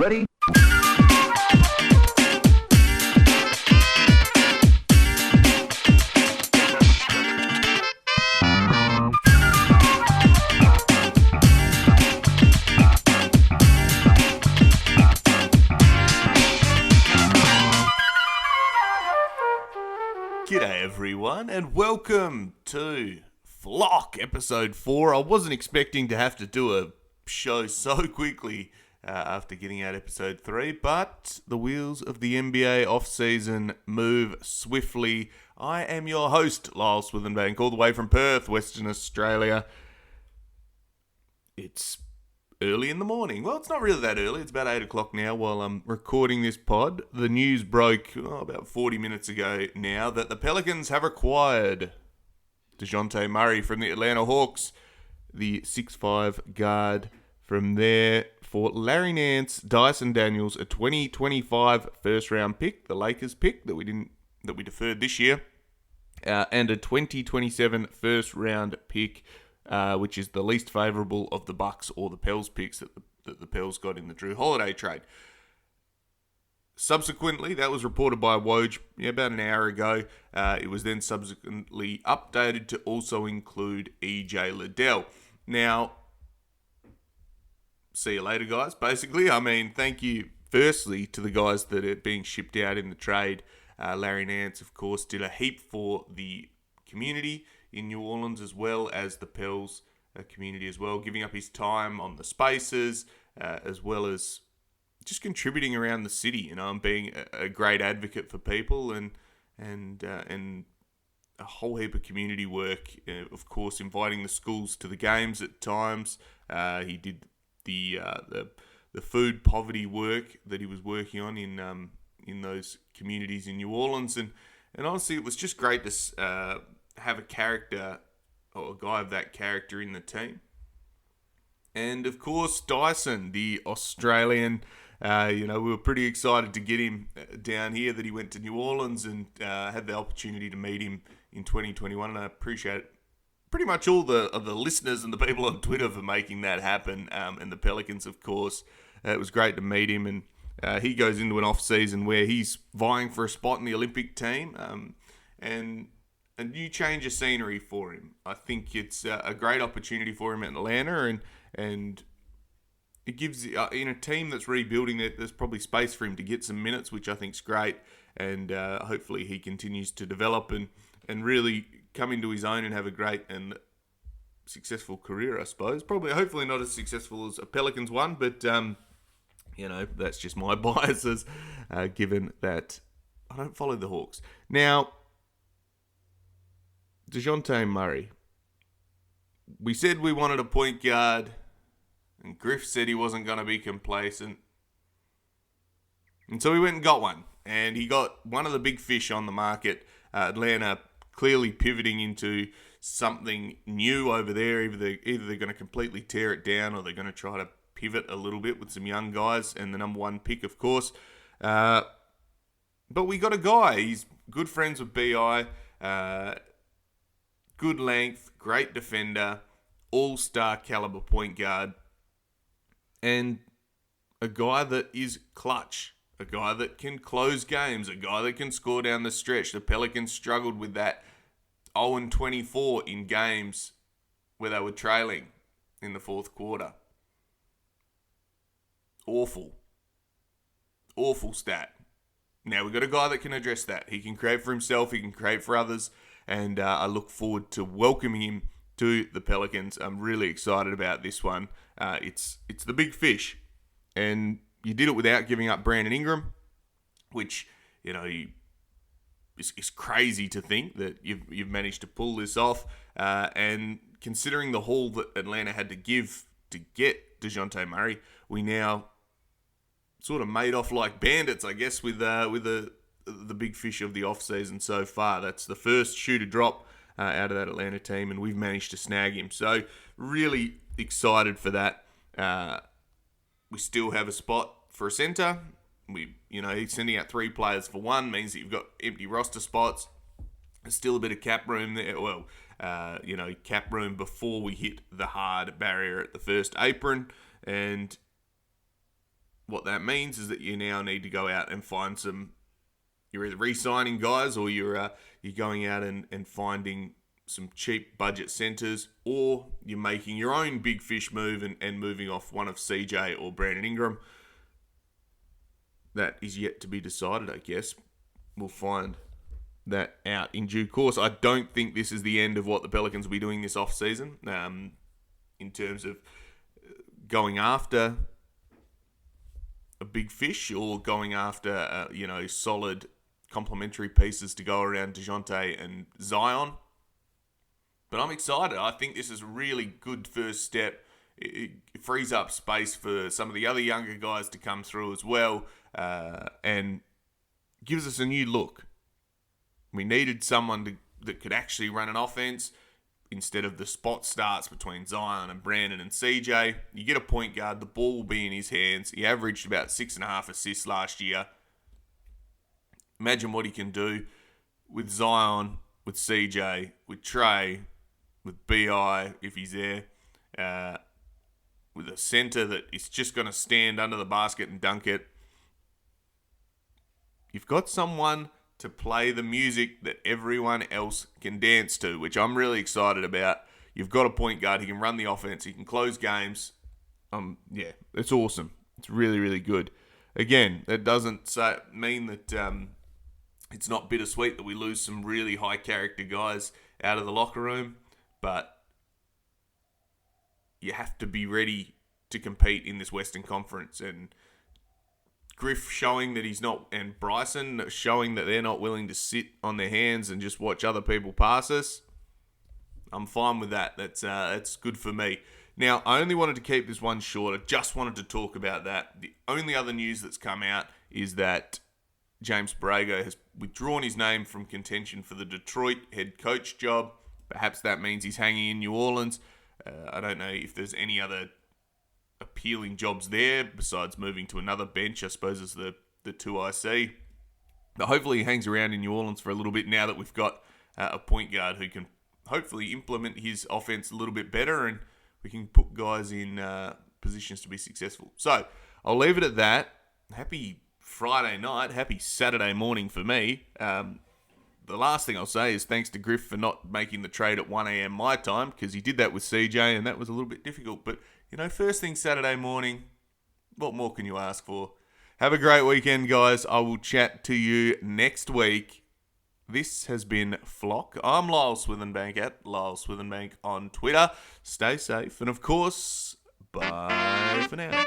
Ready? G'day everyone, and welcome to Flock episode 4. I wasn't expecting to have to do a show so quickly after getting out episode 3, but the wheels of the NBA off-season move swiftly. I am your host, Lyle Swithenbank, all the way from Perth, Western Australia. It's early in the morning. Well, it's not really that early. It's about 8 o'clock now while I'm recording this pod. The news broke about 40 minutes ago now that the Pelicans have acquired Dejounte Murray from the Atlanta Hawks, the 6'5" guard from there, for Larry Nance, Dyson Daniels, a 2025 first-round pick, the Lakers pick that we deferred this year, and a 2027 first-round pick, which is the least favourable of the Bucks or the Pels picks that the Pels got in the Drew Holiday trade. Subsequently, that was reported by Woj about an hour ago. It was then subsequently updated to also include EJ Liddell. Now, see you later, guys. Basically, thank you firstly to the guys that are being shipped out in the trade. Larry Nance, of course, did a heap for the community in New Orleans, as well as the Pels community as well, giving up his time on the spaces, as well as just contributing around the city, and being a great advocate for people and a whole heap of community work. Of course, inviting the schools to the games at times. He did the food poverty work that he was working on in those communities in New Orleans, and honestly, it was just great to have a character or a guy of that character in the team. And of course, Dyson, the Australian, we were pretty excited to get him down here, that he went to New Orleans and had the opportunity to meet him in 2021. And I appreciate pretty much all the listeners and the people on Twitter for making that happen. And the Pelicans, of course. It was great to meet him. And he goes into an off-season where he's vying for a spot in the Olympic team. And a new change of scenery for him. I think it's a great opportunity for him at Atlanta, and it gives, in a team that's rebuilding, there's probably space for him to get some minutes, which I think's great, and hopefully he continues to develop and really come into his own and have a great and successful career, I suppose. Hopefully not as successful as a Pelicans one, but that's just my biases, given that I don't follow the Hawks. Now, Dejounte Murray. We said we wanted a point guard, and Griff said he wasn't going to be complacent. And so we went and got one. And he got one of the big fish on the market. Atlanta clearly pivoting into something new over there. Either they're going to completely tear it down, or they're going to try to pivot a little bit with some young guys, and the number one pick, of course. But we got a guy. He's good friends with B.I., good length, great defender, all-star caliber point guard, and a guy that is clutch, a guy that can close games, a guy that can score down the stretch. The Pelicans struggled with that 0-24 in games where they were trailing in the fourth quarter. Awful stat. Now we've got a guy that can address that. He can create for himself, he can create for others, and I look forward to welcoming him to the Pelicans. I'm really excited about this one. It's the big fish, and you did it without giving up Brandon Ingram, which is crazy to think that you've managed to pull this off. And considering the haul that Atlanta had to give to get Dejounte Murray, we now sort of made off like bandits, I guess, with the big fish of the offseason so far. That's the first shoe to drop out of that Atlanta team, and we've managed to snag him. So really excited for that. We still have a spot for a center. He's sending out 3 players for 1, means that you've got empty roster spots. There's still a bit of cap room there. Well, cap room before we hit the hard barrier at the first apron. And what that means is that you now need to go out and find some. You're either re-signing guys, or you're going out and finding some cheap budget centres, or you're making your own big fish move and moving off one of CJ or Brandon Ingram. That is yet to be decided, I guess. We'll find that out in due course. I don't think this is the end of what the Pelicans will be doing this off-season, in terms of going after a big fish or going after, solid complementary pieces to go around Dejounte and Zion. But I'm excited. I think this is a really good first step. It frees up space for some of the other younger guys to come through as well, and gives us a new look. We needed someone that could actually run an offense instead of the spot starts between Zion and Brandon and CJ. You get a point guard, the ball will be in his hands. He averaged about 6.5 assists last year. Imagine what he can do with Zion, with CJ, with Trey, with BI if he's there, with a centre that is just going to stand under the basket and dunk it. You've got someone to play the music that everyone else can dance to, which I'm really excited about. You've got a point guard. He can run the offense. He can close games. It's awesome. It's really, really good. Again, that doesn't mean that it's not bittersweet that we lose some really high character guys out of the locker room, but you have to be ready to compete in this Western Conference. And Griff showing that he's not, and Bryson showing that they're not willing to sit on their hands and just watch other people pass us. I'm fine with that. That's good for me. Now, I only wanted to keep this one short. I just wanted to talk about that. The only other news that's come out is that James Borrego has withdrawn his name from contention for the Detroit head coach job. Perhaps that means he's hanging in New Orleans. I don't know if there's any other appealing jobs there besides moving to another bench, I suppose, as the 2IC. But hopefully he hangs around in New Orleans for a little bit now that we've got a point guard who can hopefully implement his offense a little bit better, and we can put guys in positions to be successful. So I'll leave it at that. Happy Friday night. Happy Saturday morning for me. The last thing I'll say is thanks to Griff for not making the trade at 1 a.m. my time, because he did that with CJ and that was a little bit difficult. But, first thing Saturday morning, what more can you ask for? Have a great weekend, guys. I will chat to you next week. This has been Flock. I'm Lyle Swithenbank at Lyle Swithenbank on Twitter. Stay safe. And, of course, bye for now.